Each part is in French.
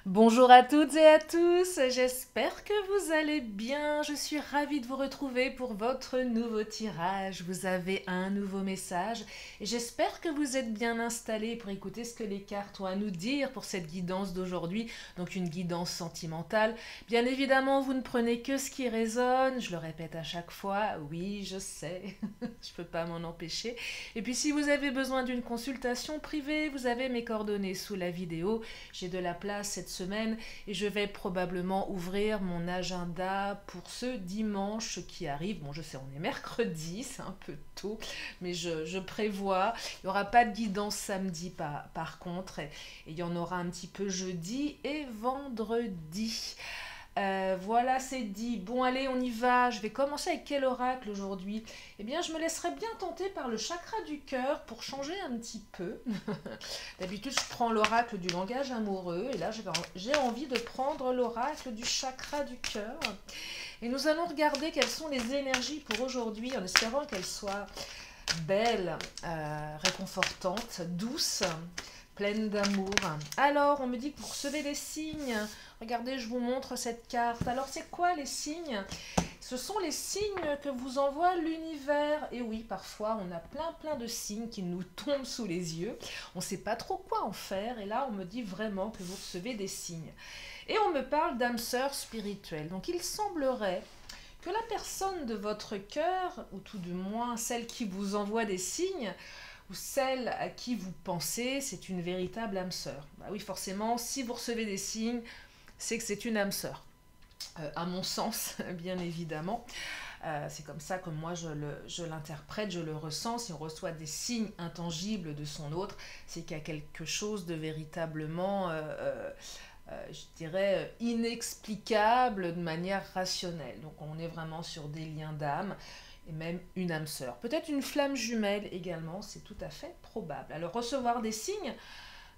Bonjour à toutes et à tous, j'espère que vous allez bien. Je suis ravie de vous retrouver pour votre nouveau tirage. Vous avez un nouveau message et j'espère que vous êtes bien installés pour écouter ce que les cartes ont à nous dire pour cette guidance d'aujourd'hui. Donc une guidance sentimentale. Bien évidemment, vous ne prenez que ce qui résonne. Je le répète à chaque fois, oui, je sais, je ne peux pas m'en empêcher. Et puis si vous avez besoin d'une consultation privée, vous avez mes coordonnées sous la vidéo. J'ai de la place cette semaine et je vais probablement ouvrir mon agenda pour ce dimanche qui arrive. Bon, je sais, on est mercredi, c'est un peu tôt, mais je prévois. Il n'y aura pas de guidance samedi par contre, et il y en aura un petit peu jeudi et vendredi. Voilà, c'est dit. Bon, allez, on y va. Je vais commencer avec quel oracle aujourd'hui? Eh bien, je me laisserai bien tenter par le chakra du cœur pour changer un petit peu. D'habitude, je prends l'oracle du langage amoureux et là, j'ai envie de prendre l'oracle du chakra du cœur. Et nous allons regarder quelles sont les énergies pour aujourd'hui en espérant qu'elles soient belles, réconfortantes, douces, pleines d'amour. Alors, on me dit que vous recevez des signes. Regardez, je vous montre cette carte. Alors, c'est quoi les signes? Ce sont les signes que vous envoie l'univers. Et oui, parfois, on a plein de signes qui nous tombent sous les yeux. On ne sait pas trop quoi en faire. Et là, on me dit vraiment que vous recevez des signes. Et on me parle d'âme sœur spirituelle. Donc, il semblerait que la personne de votre cœur, ou tout du moins celle qui vous envoie des signes, ou celle à qui vous pensez, c'est une véritable âme sœur. Bah oui, forcément, si vous recevez des signes, c'est que c'est une âme sœur. À mon sens, bien évidemment. C'est comme ça que moi je l'interprète, je le ressens. Si on reçoit des signes intangibles de son autre, c'est qu'il y a quelque chose de véritablement, je dirais, inexplicable de manière rationnelle. Donc on est vraiment sur des liens d'âme et même une âme sœur. Peut-être une flamme jumelle également, c'est tout à fait probable. Alors recevoir des signes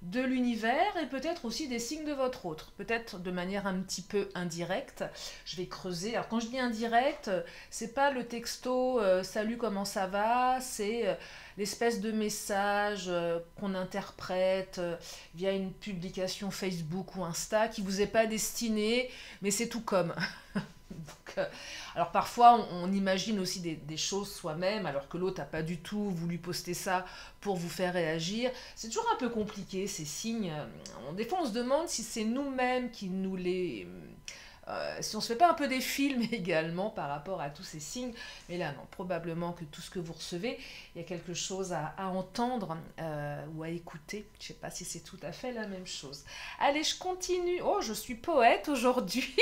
de l'univers et peut-être aussi des signes de votre autre, peut-être de manière un petit peu indirecte. Je vais creuser. Alors quand je dis indirect, c'est pas le texto salut comment ça va, c'est l'espèce de message qu'on interprète via une publication Facebook ou Insta qui vous est pas destiné, mais c'est tout comme. Donc, alors parfois on imagine aussi des choses soi-même alors que l'autre n'a pas du tout voulu poster ça pour vous faire réagir. C'est toujours un peu compliqué ces signes. Des fois on se demande si c'est nous-mêmes qui nous les... si on se fait pas un peu des films également par rapport à tous ces signes. Mais là non, probablement que tout ce que vous recevez, il y a quelque chose à entendre ou à écouter. Je sais pas si c'est tout à fait la même chose. Allez, je continue. Oh, je suis poète aujourd'hui.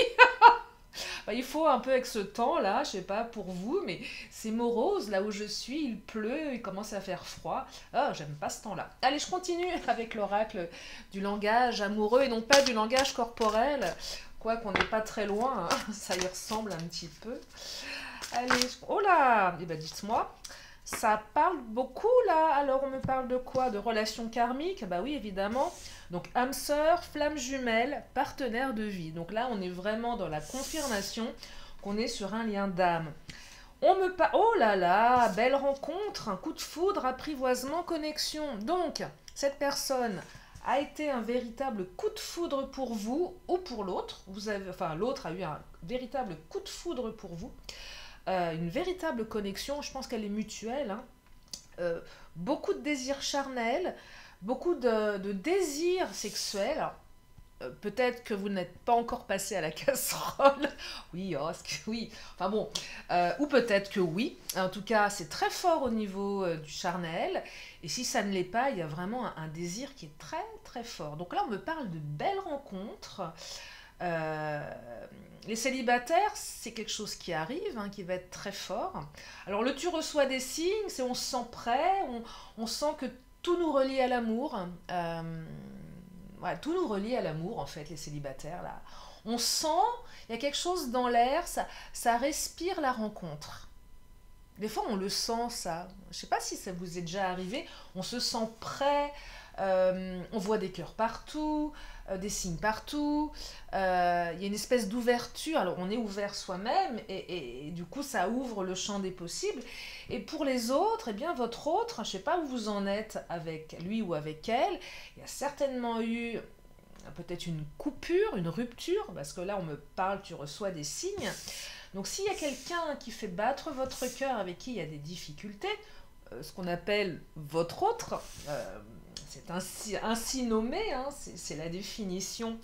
Bah, il faut un peu avec ce temps-là, je sais pas pour vous, mais c'est morose là où je suis, il pleut, il commence à faire froid. Ah, j'aime pas ce temps-là. Allez, je continue avec l'oracle du langage amoureux et non pas du langage corporel, quoi qu'on n'est pas très loin, hein, ça y ressemble un petit peu. Allez, oh là, eh ben dites-moi, ça parle beaucoup là. Alors on me parle de quoi? De relations karmiques? Bah oui, évidemment. Donc âme sœur, flamme jumelle, partenaire de vie. Donc là, on est vraiment dans la confirmation qu'on est sur un lien d'âme. Oh là là, belle rencontre, un coup de foudre, apprivoisement, connexion. Donc, cette personne a été un véritable coup de foudre pour vous ou pour l'autre. Enfin, l'autre a eu un véritable coup de foudre pour vous. Une véritable connexion, je pense qu'elle est mutuelle, hein. Beaucoup de désirs charnels, beaucoup de désirs sexuels. Alors, peut-être que vous n'êtes pas encore passé à la casserole. Oui, oh, oui. Enfin bon, ou peut-être que oui. En tout cas, c'est très fort au niveau du charnel. Et si ça ne l'est pas, il y a vraiment un désir qui est très fort. Donc là, on me parle de belles rencontres. Euh, les célibataires, c'est quelque chose qui arrive, hein, qui va être très fort. Alors le tu reçois des signes, c'est on se sent prêt, on sent que tout nous relie à l'amour. Ouais, tout nous relie à l'amour en fait, les célibataires là. On sent, il y a quelque chose dans l'air, ça respire la rencontre. Des fois on le sent ça. Je sais pas si ça vous est déjà arrivé, on se sent prêt, on voit des cœurs partout, des signes partout. Il y a une espèce d'ouverture. Alors on est ouvert soi-même et du coup ça ouvre le champ des possibles. Et pour les autres, eh bien votre autre, je ne sais pas où vous en êtes avec lui ou avec elle, il y a certainement eu peut-être une coupure, une rupture, parce que là on me parle, tu reçois des signes. Donc s'il y a quelqu'un qui fait battre votre cœur, avec qui il y a des difficultés, ce qu'on appelle votre autre, c'est ainsi nommé, hein, c'est la définition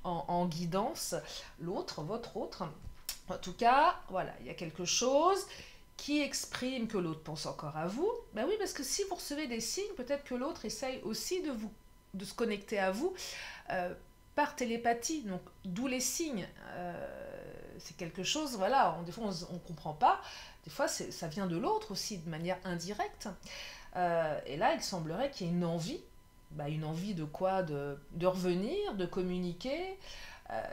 en guidance, l'autre, votre autre. En tout cas, voilà, il y a quelque chose qui exprime que l'autre pense encore à vous. Ben oui, parce que si vous recevez des signes, peut-être que l'autre essaye aussi de se connecter à vous euh, par télépathie. Donc, d'où les signes. C'est quelque chose, voilà, des fois on ne comprend pas. Des fois, ça vient de l'autre aussi, de manière indirecte. Et là, il semblerait qu'il y ait une envie de quoi, de revenir, de communiquer.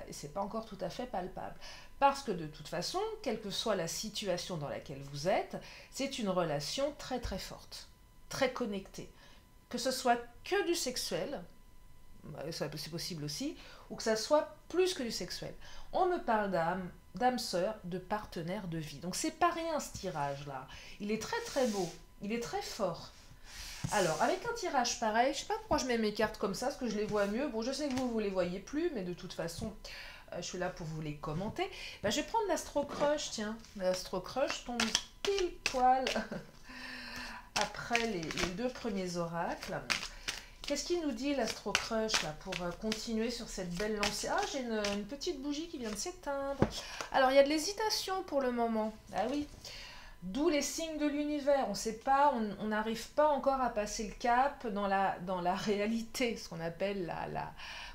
Et c'est pas encore tout à fait palpable. Parce que de toute façon, quelle que soit la situation dans laquelle vous êtes, c'est une relation très très forte, très connectée. Que ce soit que du sexuel, c'est possible aussi, ou que ça soit plus que du sexuel. On me parle d'âme sœur, de partenaire de vie. Donc c'est pas rien ce tirage-là. Il est très très beau, il est très fort. Alors, avec un tirage pareil, je sais pas pourquoi je mets mes cartes comme ça, parce que je les vois mieux. Bon, je sais que vous les voyez plus, mais de toute façon, je suis là pour vous les commenter. Ben, je vais prendre l'Astro Crush, tiens. L'Astro Crush tombe pile poil après les deux premiers oracles. Qu'est-ce qu'il nous dit l'Astro Crush là, pour continuer sur cette belle lancée? Ah, j'ai une petite bougie qui vient de s'éteindre. Alors, il y a de l'hésitation pour le moment. Ah oui. D'où les signes de l'univers. On ne sait pas, on n'arrive pas encore à passer le cap dans la réalité, ce qu'on appelle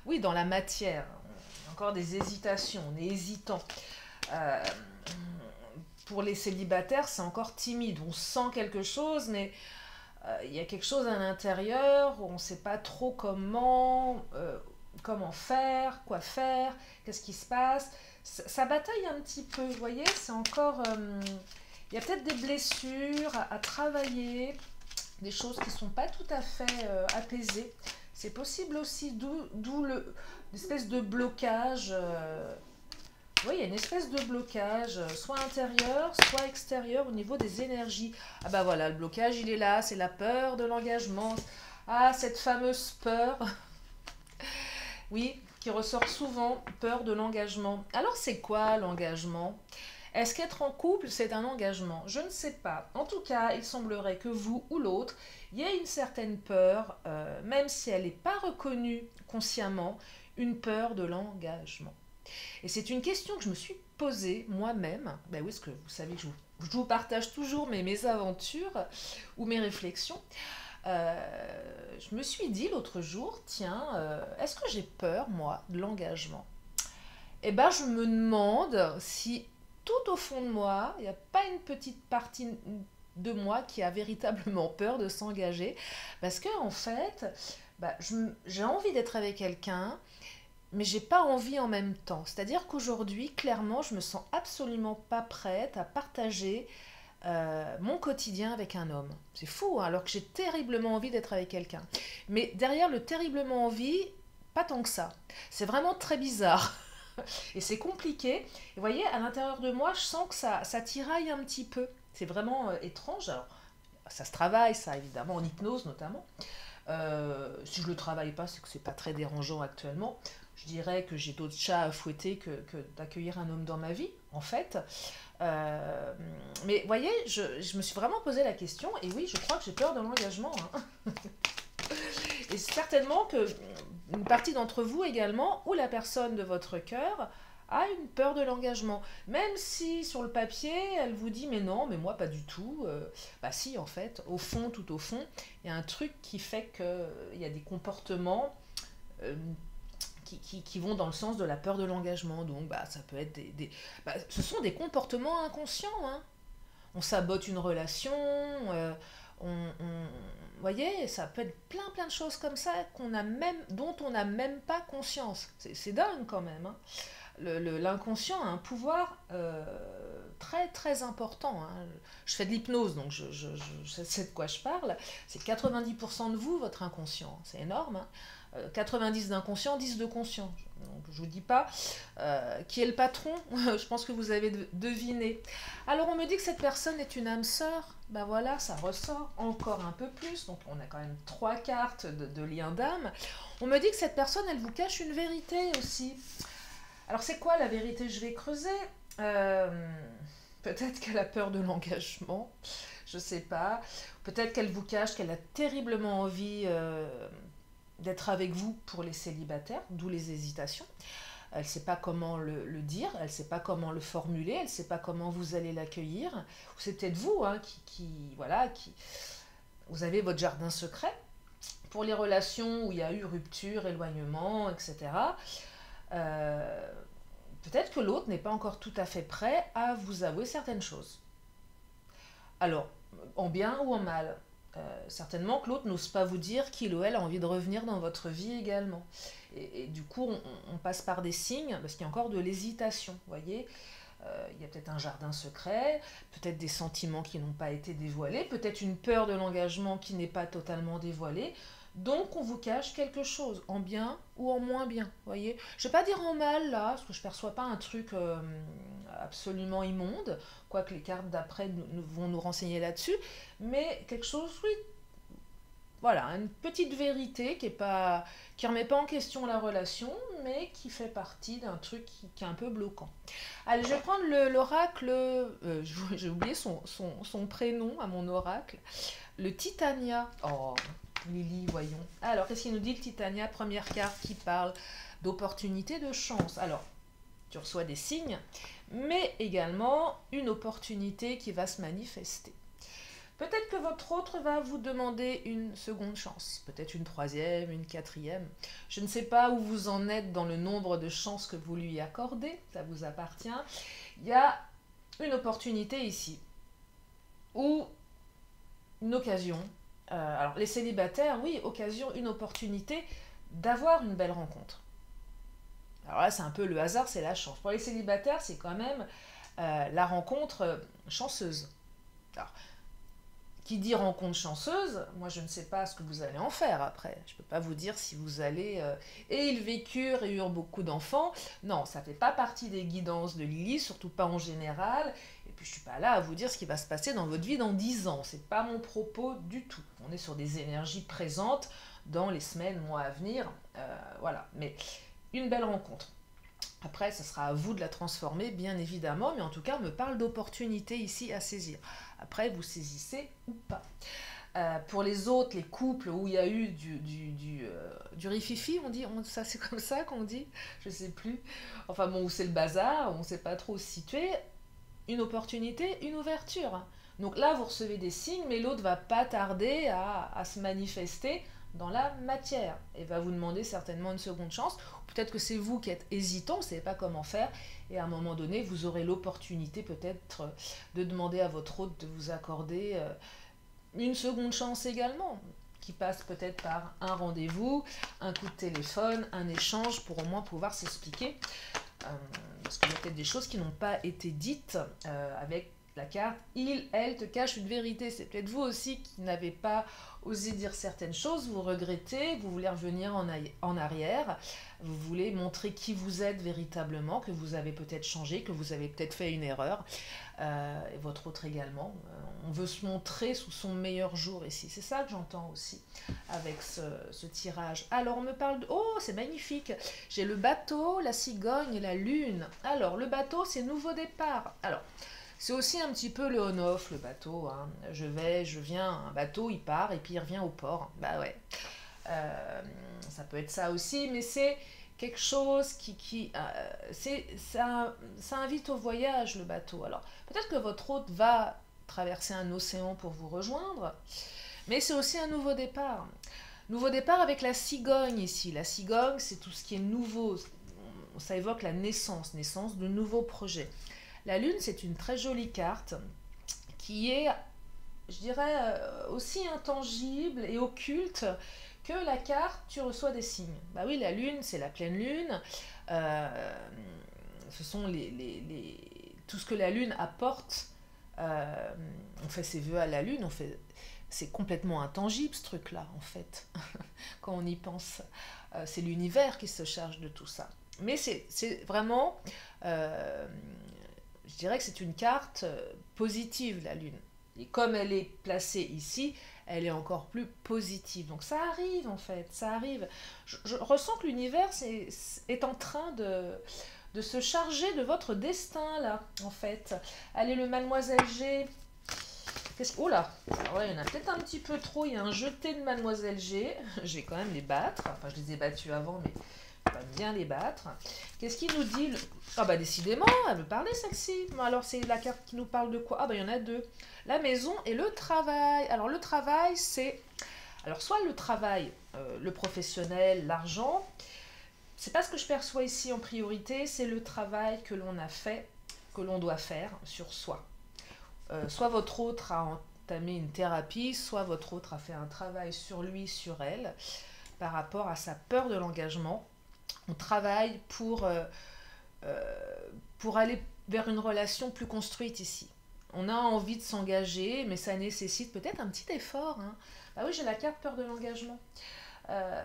oui, dans la matière. Il y a encore des hésitations, on est hésitant. Pour les célibataires, c'est encore timide. On sent quelque chose, mais il y a quelque chose à l'intérieur où on ne sait pas trop comment faire, quoi faire, qu'est-ce qui se passe. Ça bataille un petit peu, vous voyez, c'est encore... il y a peut-être des blessures à travailler, des choses qui ne sont pas tout à fait apaisées. C'est possible aussi, d'où l'espèce de blocage. Oui, il y a une espèce de blocage, soit intérieur, soit extérieur, au niveau des énergies. Ah bah voilà, le blocage, il est là, c'est la peur de l'engagement. Ah, cette fameuse peur, oui, qui ressort souvent, peur de l'engagement. Alors c'est quoi l'engagement ? Est-ce qu'être en couple, c'est un engagement? Je ne sais pas. En tout cas, il semblerait que vous ou l'autre, il y ait une certaine peur, même si elle n'est pas reconnue consciemment, une peur de l'engagement. Et c'est une question que je me suis posée moi-même. Ben oui, parce que vous savez que je vous partage toujours mes aventures ou mes réflexions. Je me suis dit l'autre jour, tiens, est-ce que j'ai peur, moi, de l'engagement? Eh ben, je me demande si tout au fond de moi, il n'y a pas une petite partie de moi qui a véritablement peur de s'engager. Parce que en fait, j'ai envie d'être avec quelqu'un, mais j'ai pas envie en même temps. C'est-à-dire qu'aujourd'hui, clairement, je me sens absolument pas prête à partager mon quotidien avec un homme. C'est fou, hein, alors que j'ai terriblement envie d'être avec quelqu'un. Mais derrière le terriblement envie, pas tant que ça. C'est vraiment très bizarre. Et c'est compliqué. Et vous voyez, à l'intérieur de moi, je sens que ça tiraille un petit peu. C'est vraiment étrange. Alors, ça se travaille, ça, évidemment, en hypnose notamment. Si je le travaille pas, c'est que c'est pas très dérangeant actuellement. Je dirais que j'ai d'autres chats à fouetter que d'accueillir un homme dans ma vie, en fait. Mais vous voyez, je me suis vraiment posé la question, et oui, je crois que j'ai peur de l'engagement. Hein. Et certainement que une partie d'entre vous également, ou la personne de votre cœur, a une peur de l'engagement. Même si sur le papier, elle vous dit mais non, mais moi pas du tout. Bah si, en fait, au fond, tout au fond, il y a un truc qui fait qu'il y a des comportements qui vont dans le sens de la peur de l'engagement. Donc ça peut être ce sont des comportements inconscients. Hein. On sabote une relation, vous voyez, ça peut être plein de choses comme ça dont on n'a même pas conscience. C'est dingue quand même. Hein. L'inconscient a un pouvoir très très important. Hein. Je fais de l'hypnose, donc je sais de quoi je parle. C'est 90% de vous, votre inconscient. C'est énorme. Hein. 90 d'inconscient, 10 de conscient. Donc je vous dis pas qui est le patron, je pense que vous avez deviné. Alors on me dit que cette personne est une âme sœur, ben voilà, ça ressort encore un peu plus, donc on a quand même 3 cartes de lien d'âme. On me dit que cette personne, elle vous cache une vérité aussi. Alors c'est quoi la vérité? Je vais creuser. Peut-être qu'elle a peur de l'engagement, je sais pas. Peut-être qu'elle vous cache qu'elle a terriblement envie d'être avec vous pour les célibataires, d'où les hésitations. Elle ne sait pas comment le dire, elle ne sait pas comment le formuler, elle ne sait pas comment vous allez l'accueillir. Ou c'est peut-être vous voilà, qui vous avez votre jardin secret pour les relations où il y a eu rupture, éloignement, etc. Euh, Peut-être que l'autre n'est pas encore tout à fait prêt à vous avouer certaines choses. Alors, en bien ou en mal. Certainement que l'autre n'ose pas vous dire qu'il ou elle a envie de revenir dans votre vie également. Et du coup, on passe par des signes, parce qu'il y a encore de l'hésitation, vous voyez. Il y a peut-être un jardin secret, peut-être des sentiments qui n'ont pas été dévoilés, peut-être une peur de l'engagement qui n'est pas totalement dévoilée. Donc on vous cache quelque chose, en bien ou en moins bien, voyez. Je ne vais pas dire en mal là, parce que je ne perçois pas un truc absolument immonde, quoique les cartes d'après vont nous renseigner là-dessus, mais quelque chose, oui, voilà, une petite vérité qui remet pas en question la relation, mais qui fait partie d'un truc qui est un peu bloquant. Allez, je vais prendre l'oracle, j'ai oublié son prénom à mon oracle, le Titania. Oh, Lily, voyons. Alors, qu'est-ce qu'il nous dit le Titania? Première carte qui parle d'opportunité, de chance. Alors, tu reçois des signes, mais également une opportunité qui va se manifester. Peut-être que votre autre va vous demander une seconde chance, peut-être une troisième, une quatrième. Je ne sais pas où vous en êtes dans le nombre de chances que vous lui accordez, ça vous appartient. Il y a une opportunité ici, ou une occasion. Alors les célibataires, oui, occasion, une opportunité d'avoir une belle rencontre. Alors là, c'est un peu le hasard, c'est la chance. Pour les célibataires, c'est quand même la rencontre chanceuse. Alors, qui dit rencontre chanceuse, moi je ne sais pas ce que vous allez en faire après. Je ne peux pas vous dire si vous allez... et ils vécurent et eurent beaucoup d'enfants. Non, ça ne fait pas partie des guidances de Lily, surtout pas en général. Et puis je ne suis pas là à vous dire ce qui va se passer dans votre vie dans 10 ans. Ce n'est pas mon propos du tout. On est sur des énergies présentes dans les semaines, mois à venir. Voilà, mais une belle rencontre. Après, ce sera à vous de la transformer, bien évidemment, mais en tout cas, on me parle d'opportunités ici à saisir. Après, vous saisissez ou pas. Pour les autres, les couples où il y a eu du rififi, on dit, ça c'est comme ça qu'on dit, je sais plus. Enfin bon, où c'est le bazar, on ne sait pas trop se situer. Une opportunité, une ouverture. Donc là, vous recevez des signes, mais l'autre va pas tarder à se manifester dans la matière et va vous demander certainement une seconde chance. Peut-être que c'est vous qui êtes hésitant, vous ne savez pas comment faire, et à un moment donné, vous aurez l'opportunité peut-être de demander à votre hôte de vous accorder une seconde chance également, qui passe peut-être par un rendez-vous, un coup de téléphone, un échange pour au moins pouvoir s'expliquer. Parce qu'il y a peut-être des choses qui n'ont pas été dites avec la carte « Il, elle te cache une vérité ». C'est peut-être vous aussi qui n'avez pas osé dire certaines choses, vous regrettez, vous voulez revenir en arrière, vous voulez montrer qui vous êtes véritablement, que vous avez peut-être changé, que vous avez peut-être fait une erreur, et votre autre également. On veut se montrer sous son meilleur jour ici. C'est ça que j'entends aussi avec ce tirage. Alors on me parle de... Oh, c'est magnifique. J'ai le bateau, la cigogne et la lune. Alors le bateau, c'est nouveau départ. Alors... c'est aussi un petit peu le on-off, le bateau. Hein. Je viens, un bateau, il part et puis il revient au port. Bah ouais. Ça peut être ça aussi, mais c'est quelque chose ça invite au voyage, le bateau. Alors, peut-être que votre hôte va traverser un océan pour vous rejoindre, mais c'est aussi un nouveau départ. Nouveau départ avec la cigogne ici. La cigogne, c'est tout ce qui est nouveau. Ça évoque la naissance de nouveaux projets. La lune, c'est une très jolie carte qui est, je dirais, aussi intangible et occulte que la carte « tu reçois des signes ». Bah oui, la lune, c'est la pleine lune. Ce sont tout ce que la lune apporte. On fait ses vœux à la lune, on fait c'est complètement intangible ce truc-là, en fait, quand on y pense. C'est l'univers qui se charge de tout ça. Mais c'est vraiment, euh, je dirais que c'est une carte positive, la Lune. Et comme elle est placée ici, elle est encore plus positive. Donc ça arrive, en fait, ça arrive. Je ressens que l'univers est en train de se charger de votre destin, là, en fait. Allez, le Mademoiselle G. Oh là, alors là, il y en a peut-être un petit peu trop. Il y a un jeté de Mademoiselle G. Je vais quand même les battre. Enfin, je les ai battus avant, mais on va bien les battre. Qu'est-ce qu'il nous dit Ah bah décidément, elle veut parler celle-ci. Bon, alors c'est la carte qui nous parle de quoi? Ah bah il y en a deux. La maison et le travail. Alors le travail, c'est... Alors soit le travail, le professionnel, l'argent. C'est pas ce que je perçois ici en priorité. C'est le travail que l'on a fait, que l'on doit faire sur soi. Soit votre autre a entamé une thérapie, soit votre autre a fait un travail sur lui, sur elle, par rapport à sa peur de l'engagement. On travaille pour aller vers une relation plus construite ici. On a envie de s'engager, mais ça nécessite peut-être un petit effort. Hein. Ah oui, j'ai la carte peur de l'engagement. Euh,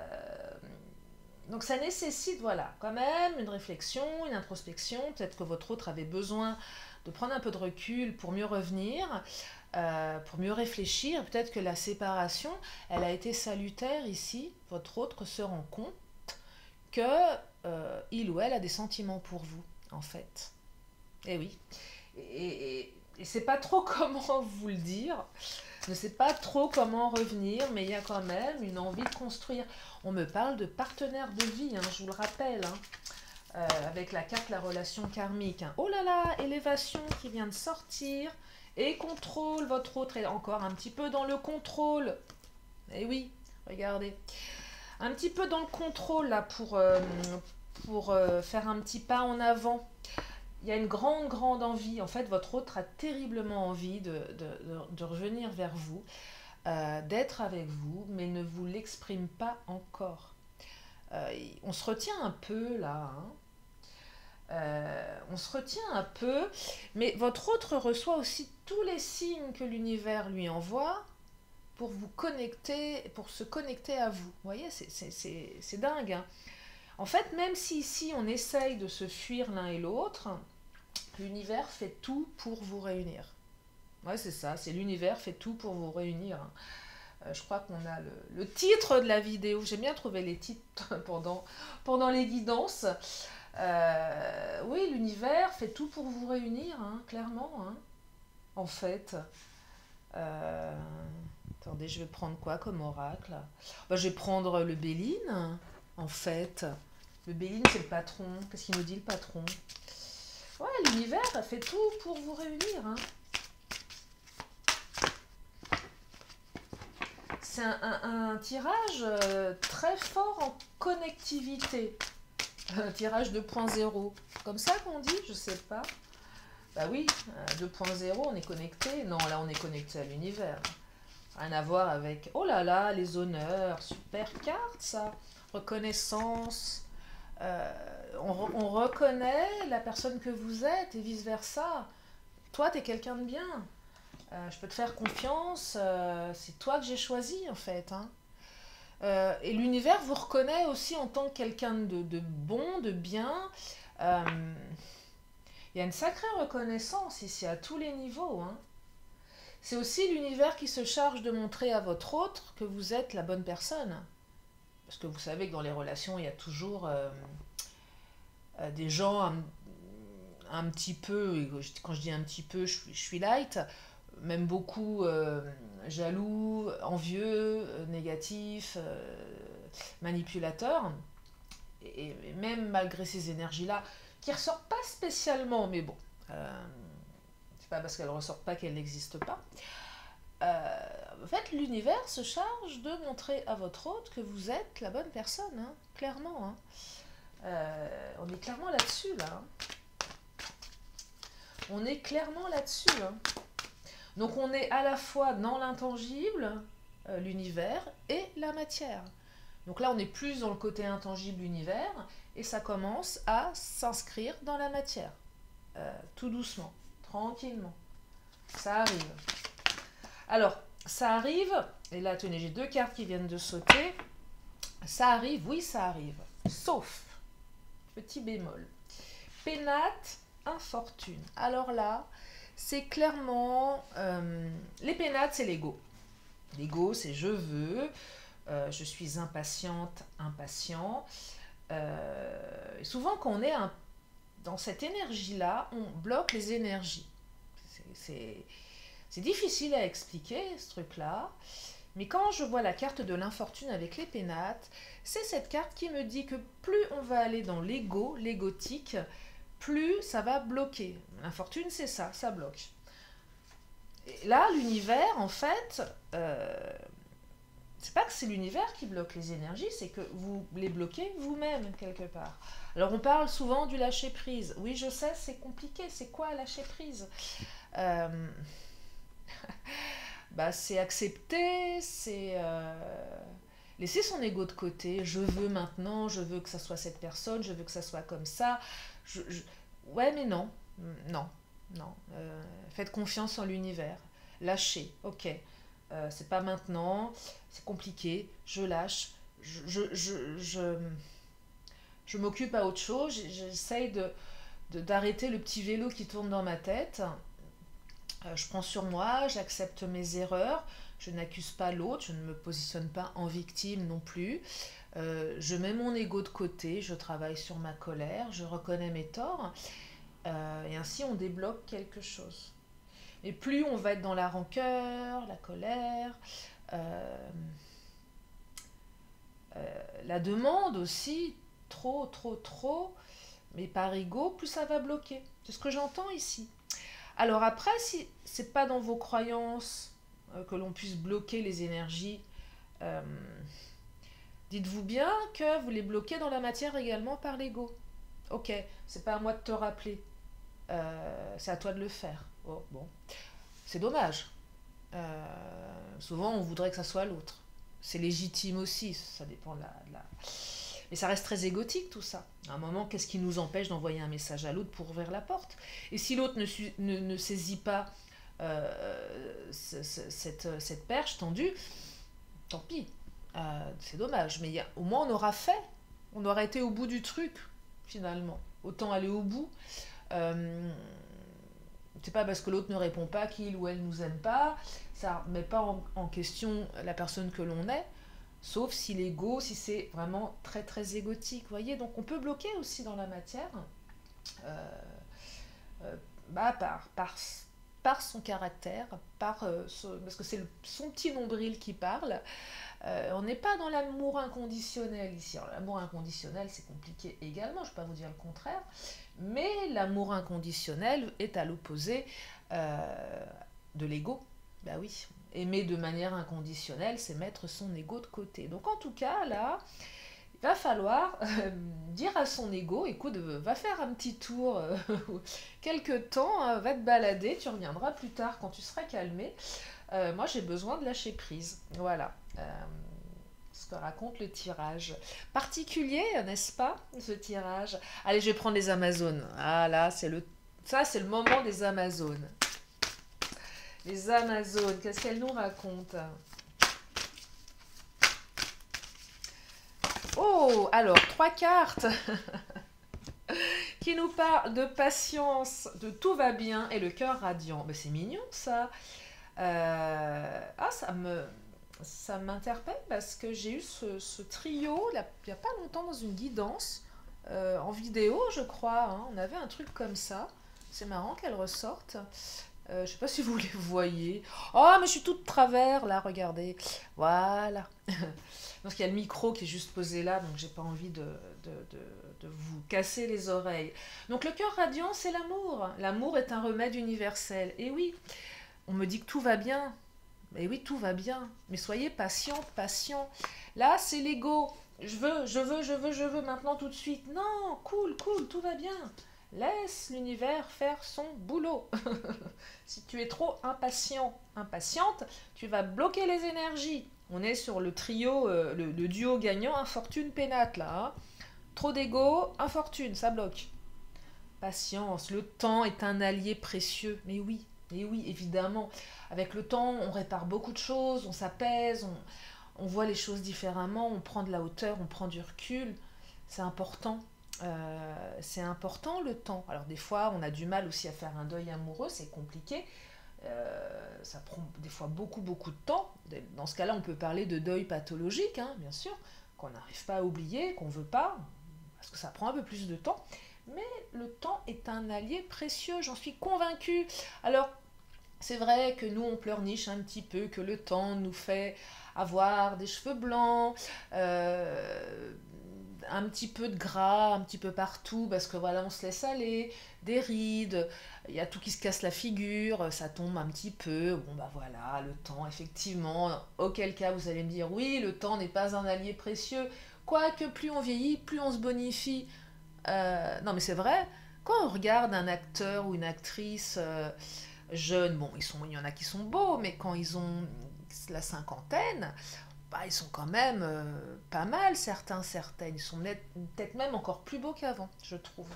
donc ça nécessite, voilà, quand même une réflexion, une introspection. Peut-être que votre autre avait besoin de prendre un peu de recul pour mieux revenir, pour mieux réfléchir. Peut-être que la séparation, elle a été salutaire ici. Votre autre se rend compte que il ou elle a des sentiments pour vous, en fait. Eh oui. Et c'est pas trop comment vous le dire. Je ne sais pas trop comment revenir, mais il y a quand même une envie de construire. On me parle de partenaire de vie, hein, je vous le rappelle, hein, avec la carte la relation karmique. Hein. Oh là là, élévation qui vient de sortir. Et contrôle, votre autre est encore un petit peu dans le contrôle. Eh oui, regardez. Un petit peu dans le contrôle là pour faire un petit pas en avant. Il y a une grande, grande envie. En fait, votre autre a terriblement envie de revenir vers vous, d'être avec vous, mais ne vous l'exprime pas encore. On se retient un peu là. Hein. On se retient un peu, mais votre autre reçoit aussi tous les signes que l'univers lui envoie pour vous connecter, pour se connecter à vous. Vous voyez, c'est dingue. Hein. En fait, même si ici on essaye de se fuir l'un et l'autre, l'univers fait tout pour vous réunir. Ouais, c'est ça, c'est l'univers fait tout pour vous réunir. Je crois qu'on a le titre de la vidéo. J'ai bien trouvé les titres pendant les guidances. Oui, l'univers fait tout pour vous réunir, hein, clairement. Hein, en fait. Attendez, je vais prendre quoi comme oracle? Je vais prendre le Béline, en fait. Le Béline, c'est le patron. Qu'est-ce qu'il nous dit, le patron? Ouais, l'univers fait tout pour vous réunir. Hein. C'est un tirage très fort en connectivité. Un tirage 2.0. Comme ça qu'on dit, je sais pas. Bah oui, 2.0, on est connecté. Non, là, on est connecté à l'univers. Rien à voir avec... Oh là là, les honneurs. Super carte, ça. Reconnaissance. On reconnaît la personne que vous êtes et vice-versa. Toi, t'es quelqu'un de bien. Je peux te faire confiance. C'est toi que j'ai choisi, en fait. Hein. Et l'univers vous reconnaît aussi en tant que quelqu'un de bon, de bien. Il y a une sacrée reconnaissance ici à tous les niveaux. Hein. C'est aussi l'univers qui se charge de montrer à votre autre que vous êtes la bonne personne. Parce que vous savez que dans les relations, il y a toujours des gens un petit peu, et quand je dis un petit peu, je suis light, même beaucoup jaloux, envieux, négatifs, manipulateurs. Et même malgré ces énergies-là, qui ne ressortent pas spécialement, mais bon, c'est pas parce qu'elles ne ressortent pas qu'elles n'existent pas. En fait, l'univers se charge de montrer à votre hôte que vous êtes la bonne personne, hein, clairement. Hein. On est clairement là-dessus, là. Hein. On est clairement là-dessus. Hein. Donc on est à la fois dans l'intangible, l'univers, et la matière. Donc là, on est plus dans le côté intangible univers, et ça commence à s'inscrire dans la matière. Tout doucement, tranquillement. Ça arrive. Alors, ça arrive, et là, tenez, j'ai 2 cartes qui viennent de sauter. Ça arrive, oui, ça arrive. Sauf, petit bémol, pénate, infortune. Alors là, c'est clairement... les pénates, c'est l'ego. L'ego, c'est je veux, je suis impatiente, impatient. Et souvent, quand on est dans cette énergie-là, on bloque les énergies. C'est difficile à expliquer, ce truc-là. Mais quand je vois la carte de l'infortune avec les pénates, c'est cette carte qui me dit que plus on va aller dans l'ego, l'égotique, plus ça va bloquer. L'infortune, c'est ça, ça bloque. Et là, l'univers, en fait, c'est pas que c'est l'univers qui bloque les énergies, c'est que vous les bloquez vous-même, quelque part. Alors, on parle souvent du lâcher-prise. Oui, je sais, c'est compliqué. C'est quoi lâcher-prise? Bah, c'est accepter, c'est laisser son ego de côté. Je veux maintenant, je veux que ça soit cette personne, je veux que ça soit comme ça. Ouais, mais non, non, non. Faites confiance en l'univers. Lâchez, ok. C'est pas maintenant, c'est compliqué, je lâche. Je m'occupe à autre chose, j'essaye d'arrêter le petit vélo qui tourne dans ma tête. Je prends sur moi, j'accepte mes erreurs, je n'accuse pas l'autre, je ne me positionne pas en victime non plus. Je mets mon ego de côté, je travaille sur ma colère, je reconnais mes torts, et ainsi on débloque quelque chose. Et plus on va être dans la rancœur, la colère, la demande aussi, trop, mais par ego, plus ça va bloquer. C'est ce que j'entends ici. Alors après, si c'est pas dans vos croyances que l'on puisse bloquer les énergies, euh, dites-vous bien que vous les bloquez dans la matière également par l'ego. Ok, c'est pas à moi de te rappeler, c'est à toi de le faire. Oh, bon, c'est dommage. Souvent, on voudrait que ça soit l'autre. C'est légitime aussi, ça dépend de la... Mais ça reste très égotique tout ça. À un moment, qu'est-ce qui nous empêche d'envoyer un message à l'autre pour ouvrir la porte? Et si l'autre ne saisit pas cette perche tendue, tant pis. C'est dommage. Mais au moins, on aura fait. On aura été au bout du truc, finalement. Autant aller au bout. C'est pas parce que l'autre ne répond pas qu'il ou elle nous aime pas. Ça ne met pas en question la personne que l'on est. Sauf si l'ego, si c'est vraiment très égotique, vous voyez. Donc on peut bloquer aussi dans la matière bah, par son caractère, parce que c'est son petit nombril qui parle. On n'est pas dans l'amour inconditionnel ici. L'amour inconditionnel, c'est compliqué également, je ne vais pas vous dire le contraire, mais l'amour inconditionnel est à l'opposé de l'ego. Bah oui, aimer de manière inconditionnelle, c'est mettre son ego de côté. Donc en tout cas, là, il va falloir dire à son ego, écoute, va faire un petit tour, quelques temps, va te balader, tu reviendras plus tard quand tu seras calmé. Moi, j'ai besoin de lâcher prise. Voilà. Ce que raconte le tirage. Particulier, n'est-ce pas, ce tirage? Allez, je vais prendre les Amazones. Ah là, ça, c'est le moment des Amazones. Les Amazones, qu'est-ce qu'elles nous racontent? Oh, alors, 3 cartes qui nous parlent de patience, de tout va bien et le cœur radiant. Mais c'est mignon, ça. Ah, ça m'interpelle parce que j'ai eu ce trio il n'y a pas longtemps dans une guidance, en vidéo, je crois. Hein. On avait un truc comme ça. C'est marrant qu'elle ressorte. Je sais pas si vous les voyez. Oh, mais je suis toute travers là, regardez. Voilà. Parce qu'il y a le micro qui est juste posé là, donc j'ai pas envie de vous casser les oreilles. Donc le cœur radiant, c'est l'amour. L'amour est un remède universel. Et oui, on me dit que tout va bien. Et oui, tout va bien. Mais soyez patient, patient. Là, c'est l'ego. Je veux maintenant tout de suite. Non, cool, tout va bien. Laisse l'univers faire son boulot. Si tu es trop impatient, impatiente, tu vas bloquer les énergies. On est sur le trio, le duo gagnant, infortune, pénate, là. Hein. Trop d'ego, infortune, ça bloque. Patience, le temps est un allié précieux. Mais oui, Et oui, évidemment, avec le temps, on répare beaucoup de choses, on s'apaise, on voit les choses différemment, on prend de la hauteur, on prend du recul. C'est important. C'est important le temps. Alors des fois, on a du mal aussi à faire un deuil amoureux, c'est compliqué. Ça prend des fois beaucoup, beaucoup de temps. Dans ce cas-là, on peut parler de deuil pathologique, hein, bien sûr, qu'on n'arrive pas à oublier, qu'on ne veut pas, parce que ça prend un peu plus de temps. Mais le temps est un allié précieux, j'en suis convaincue. Alors, c'est vrai que nous, on pleurniche un petit peu, que le temps nous fait avoir des cheveux blancs, un petit peu de gras, un petit peu partout, parce que voilà, on se laisse aller, des rides, il y a tout qui se casse la figure, ça tombe un petit peu. Bon, bah voilà, le temps, effectivement. Auquel cas, vous allez me dire, oui, le temps n'est pas un allié précieux. Quoique, plus on vieillit, plus on se bonifie. Non, mais c'est vrai, quand on regarde un acteur ou une actrice jeunes, bon, il y en a qui sont beaux, mais quand ils ont la cinquantaine, bah, ils sont quand même pas mal, certains, certaines. Ils sont peut-être même encore plus beaux qu'avant, je trouve.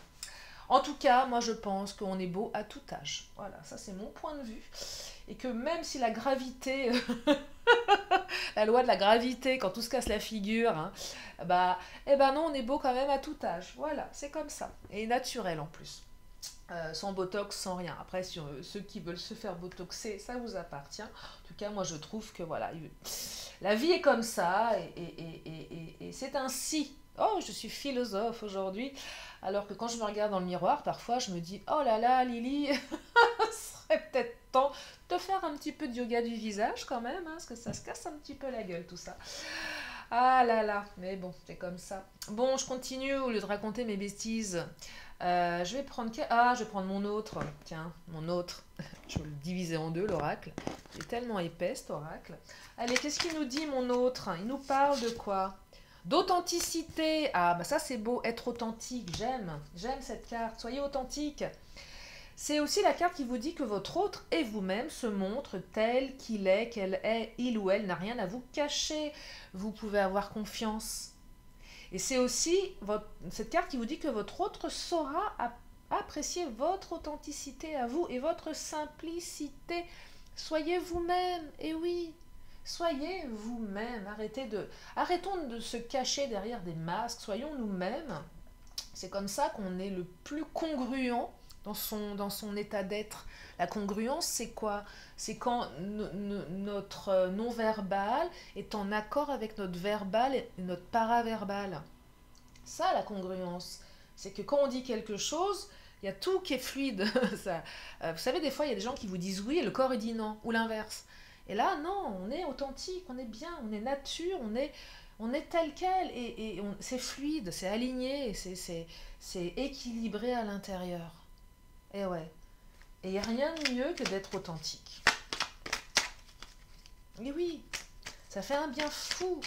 En tout cas, moi je pense qu'on est beau à tout âge. Voilà, ça c'est mon point de vue. Et que même si la gravité, la loi de la gravité, quand tout se casse la figure, hein, bah, eh ben non, on est beau quand même à tout âge. Voilà, c'est comme ça. Et naturel en plus. Sans botox, sans rien. Après, sur ceux qui veulent se faire botoxer, ça vous appartient. En tout cas, moi je trouve que voilà, la vie est comme ça et c'est ainsi. Oh, je suis philosophe aujourd'hui. Alors que quand je me regarde dans le miroir, parfois je me dis, oh là là, Lily, ce serait peut-être temps de faire un petit peu de yoga du visage quand même, hein, parce que ça se casse un petit peu la gueule tout ça. Ah là là, mais bon, c'est comme ça. Bon, je continue au lieu de raconter mes bêtises. Je vais prendre je vais prendre mon autre. Tiens, mon autre. Je vais le diviser en deux, l'oracle. Il est tellement épais, cet oracle. Allez, qu'est-ce qu'il nous dit, mon autre? Il nous parle de quoi? D'authenticité. Ah, bah ça, c'est beau, être authentique. J'aime cette carte. Soyez authentique. C'est aussi la carte qui vous dit que votre autre et vous-même se montrent tel qu'il est, qu'elle est, il ou elle n'a rien à vous cacher. Vous pouvez avoir confiance. Et c'est aussi cette carte qui vous dit que votre autre saura apprécier votre authenticité à vous et votre simplicité. Soyez vous-même, et oui, soyez vous-même. Arrêtons de se cacher derrière des masques, soyons nous-mêmes. C'est comme ça qu'on est le plus congruent dans son état d'être. La congruence, c'est quoi? C'est quand notre non-verbal est en accord avec notre verbal et notre paraverbal. Ça, la congruence, c'est que quand on dit quelque chose, il y a tout qui est fluide. Ça, vous savez, des fois, il y a des gens qui vous disent oui et le corps il dit non, ou l'inverse. Et là, non, on est authentique, on est bien, on est nature, on est tel quel, et c'est fluide, c'est aligné, c'est équilibré à l'intérieur. Et ouais. Et il n'y a rien de mieux que d'être authentique. Et oui, ça fait un bien fou.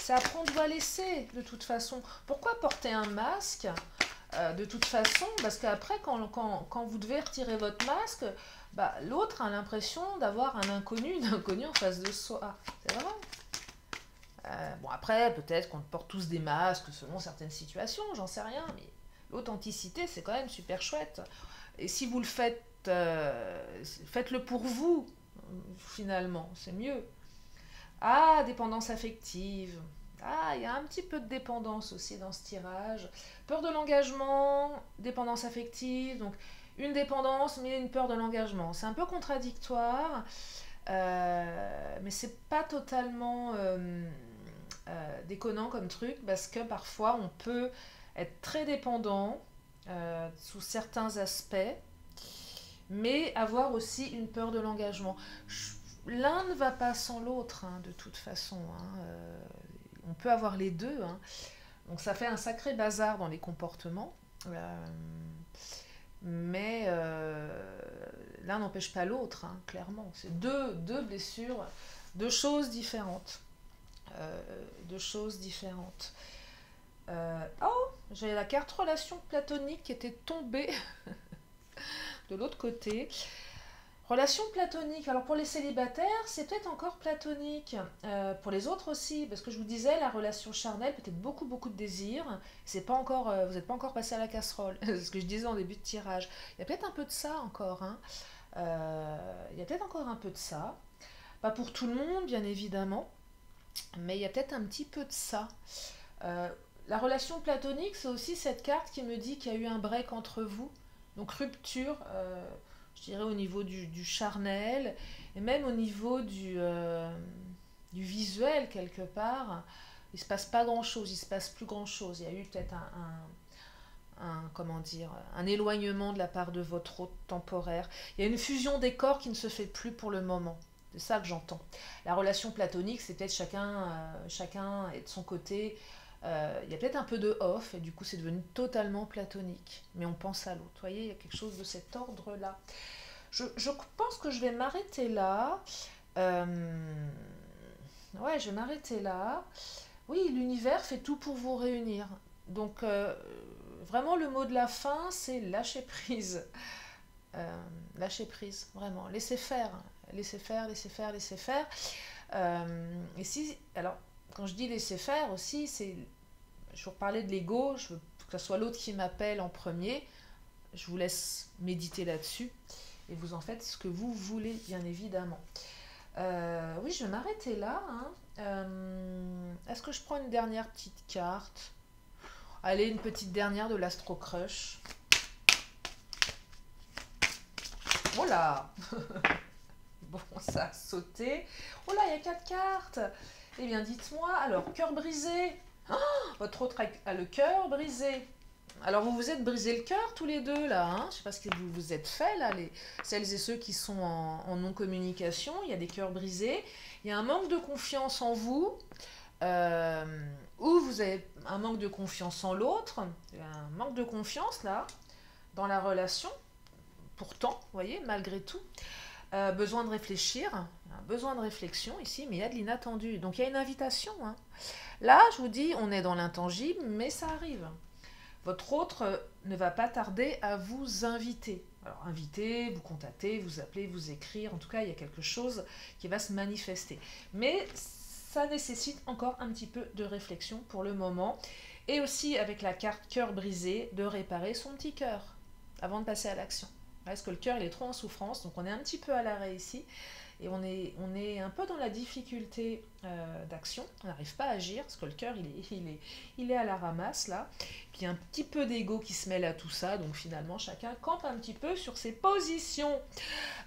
C'est apprendre à laisser, de toute façon. Pourquoi porter un masque de toute façon? Parce qu'après, quand vous devez retirer votre masque, bah, l'autre a l'impression d'avoir un inconnu, une inconnue en face de soi. C'est vrai. Bon, après, peut-être qu'on porte tous des masques selon certaines situations, j'en sais rien, mais l'authenticité, c'est quand même super chouette. Et si vous le faites, faites-le pour vous, finalement, c'est mieux. Ah, dépendance affective. Ah, il y a un petit peu de dépendance aussi dans ce tirage. Peur de l'engagement, dépendance affective, donc une dépendance mais une peur de l'engagement. C'est un peu contradictoire, mais c'est pas totalement déconnant comme truc parce que parfois on peut être très dépendant sous certains aspects, mais avoir aussi une peur de l'engagement. L'un ne va pas sans l'autre, hein, de toute façon. Hein. On peut avoir les deux. Hein. Donc ça fait un sacré bazar dans les comportements. Mais l'un n'empêche pas l'autre, hein, clairement. C'est deux blessures, deux choses différentes. Deux choses différentes. Oh, j'ai la carte relation platonique qui était tombée de l'autre côté. Relation platonique. Alors pour les célibataires, c'est peut-être encore platonique. Pour les autres aussi, parce que je vous disais, la relation charnelle, peut-être beaucoup, beaucoup de désirs. C'est pas encore, vous n'êtes pas encore passé à la casserole. C'est ce que je disais en début de tirage. Il y a peut-être un peu de ça encore. Hein. Il y a peut-être encore un peu de ça. Pas pour tout le monde, bien évidemment, mais il y a peut-être un petit peu de ça. Euh, la relation platonique, c'est aussi cette carte qui me dit qu'il y a eu un break entre vous. Donc rupture, je dirais au niveau du charnel, et même au niveau du visuel quelque part. Il se passe pas grand-chose, il se passe plus grand-chose. Il y a eu peut-être comment dire, un éloignement de la part de votre hôte temporaire. Il y a une fusion des corps qui ne se fait plus pour le moment. C'est ça que j'entends. La relation platonique, c'est peut-être chacun est de son côté. Il y a peut-être un peu de off, et du coup c'est devenu totalement platonique. Mais on pense à l'autre. Vous voyez, il y a quelque chose de cet ordre-là. Je pense que je vais m'arrêter là. Ouais, je vais m'arrêter là. Oui, l'univers fait tout pour vous réunir. Donc, vraiment, le mot de la fin, c'est lâcher prise. Lâcher prise, vraiment. Laissez faire. Laissez faire, laissez faire, laissez faire. Et si, alors, quand je dis laisser faire aussi, c'est. Je vous reparlais de l'ego, je veux que ce soit l'autre qui m'appelle en premier. Je vous laisse méditer là-dessus. Et vous en faites ce que vous voulez, bien évidemment. Oui, je vais m'arrêter là. Hein. Est-ce que je prends une dernière petite carte? Allez, une petite dernière de l'Astro Crush. Oh là. Bon, ça a sauté. Oh là, il y a 4 cartes. Eh bien, dites-moi, alors, cœur brisé. Oh, votre autre a le cœur brisé. Alors, vous vous êtes brisé le cœur tous les deux, là. Hein, je ne sais pas ce que vous vous êtes fait, là, celles et ceux qui sont en non-communication. Il y a des cœurs brisés. Il y a un manque de confiance en vous. Ou vous avez un manque de confiance en l'autre. Il y a un manque de confiance, là, dans la relation. Pourtant, vous voyez, malgré tout. Besoin de réfléchir, besoin de réflexion ici, mais il y a de l'inattendu. Donc il y a une invitation. Hein. Là, je vous dis, on est dans l'intangible, mais ça arrive. Votre autre ne va pas tarder à vous inviter. Alors inviter, vous contacter, vous appeler, vous écrire, en tout cas il y a quelque chose qui va se manifester. Mais ça nécessite encore un petit peu de réflexion pour le moment. Et aussi avec la carte cœur brisé, de réparer son petit cœur avant de passer à l'action. Parce que le cœur il est trop en souffrance, donc on est un petit peu à l'arrêt ici. Et on est un peu dans la difficulté d'action. On n'arrive pas à agir parce que le cœur il est à la ramasse là. Puis il y a un petit peu d'ego qui se mêle à tout ça. Donc finalement chacun campe un petit peu sur ses positions.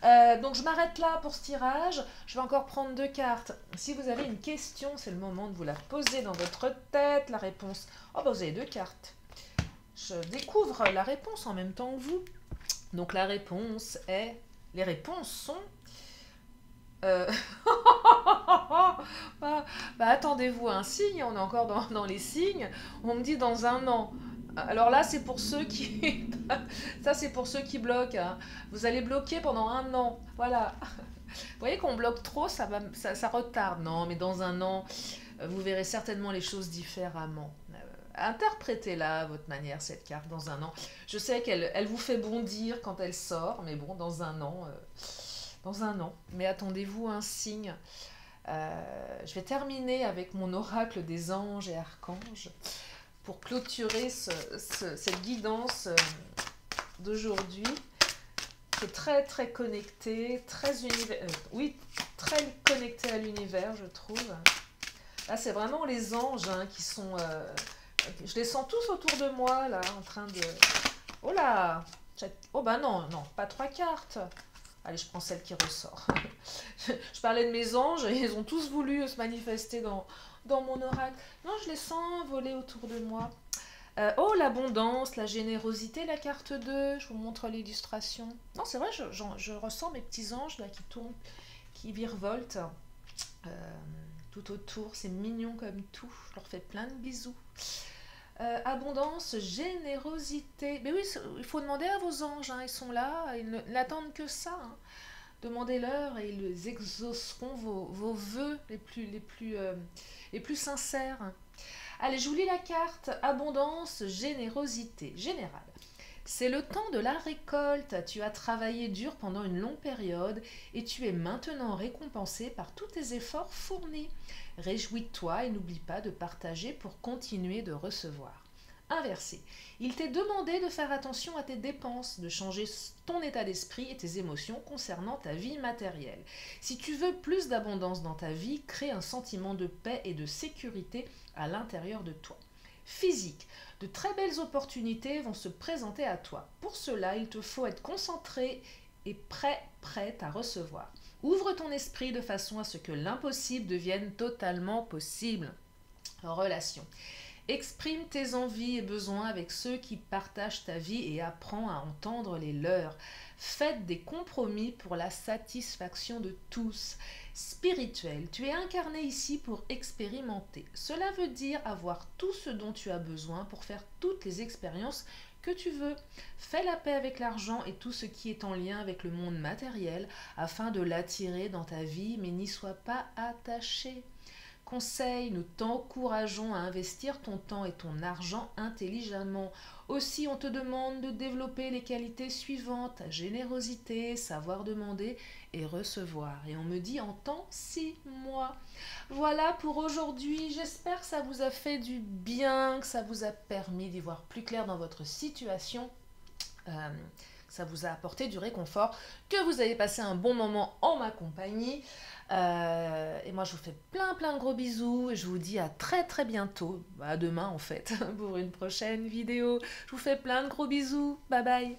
Donc je m'arrête là pour ce tirage. Je vais encore prendre 2 cartes. Si vous avez une question, c'est le moment de vous la poser dans votre tête. La réponse. Oh bah vous avez 2 cartes. Je découvre la réponse en même temps que vous. Donc la réponse est. Les réponses sont. bah, attendez-vous un signe, on est encore dans les signes. On me dit dans un an. Alors là, c'est pour ceux qui. Ça, c'est pour ceux qui bloquent. Hein. Vous allez bloquer pendant un an. Voilà. Vous voyez qu'on bloque trop, ça retarde. Non, mais dans un an, vous verrez certainement les choses différemment. Interprétez-la à votre manière, cette carte, dans un an. Je sais qu'elle vous fait bondir quand elle sort, mais bon, dans un an. Dans un an. Mais attendez-vous un signe. Je vais terminer avec mon oracle des anges et archanges pour clôturer cette guidance d'aujourd'hui qui est très très connectée, très connectée à l'univers, je trouve. Là, c'est vraiment les anges hein, qui sont... je les sens tous autour de moi, là, en train de... Oh là! Oh bah non, pas 3 cartes. Allez, je prends celle qui ressort. Je parlais de mes anges et ils ont tous voulu se manifester dans mon oracle. Non, je les sens voler autour de moi. Oh, l'abondance, la générosité, la carte 2. Je vous montre l'illustration. Non, c'est vrai, je ressens mes petits anges là qui tournent, qui virevoltent tout autour. C'est mignon comme tout. Je leur fais plein de bisous. Abondance, générosité. Mais oui, il faut demander à vos anges, hein, ils sont là, ils n'attendent que ça. Hein. Demandez-leur et ils exauceront vos vœux les plus sincères. Allez, je vous lis la carte. Abondance, générosité, générale. C'est le temps de la récolte. Tu as travaillé dur pendant une longue période et tu es maintenant récompensé par tous tes efforts fournis. Réjouis-toi et n'oublie pas de partager pour continuer de recevoir. inversé. Il t'est demandé de faire attention à tes dépenses, de changer ton état d'esprit et tes émotions concernant ta vie matérielle. Si tu veux plus d'abondance dans ta vie, crée un sentiment de paix et de sécurité à l'intérieur de toi. Physique. De très belles opportunités vont se présenter à toi. Pour cela, il te faut être concentré et prête à recevoir. Ouvre ton esprit de façon à ce que l'impossible devienne totalement possible. Relation. Exprime tes envies et besoins avec ceux qui partagent ta vie et apprends à entendre les leurs. Faites des compromis pour la satisfaction de tous. Spirituel, tu es incarné ici pour expérimenter. Cela veut dire avoir tout ce dont tu as besoin pour faire toutes les expériences que tu veux. Fais la paix avec l'argent et tout ce qui est en lien avec le monde matériel afin de l'attirer dans ta vie, mais n'y sois pas attaché. Conseil, nous t'encourageons à investir ton temps et ton argent intelligemment. Aussi, on te demande de développer les qualités suivantes, générosité, savoir demander et recevoir. Et on me dit en temps 6 mois. Voilà pour aujourd'hui. J'espère que ça vous a fait du bien, que ça vous a permis d'y voir plus clair dans votre situation. Ça vous a apporté du réconfort, que vous avez passé un bon moment en ma compagnie. Et moi, je vous fais plein de gros bisous et je vous dis à très bientôt, à demain en fait, pour une prochaine vidéo. Je vous fais plein de gros bisous. Bye bye.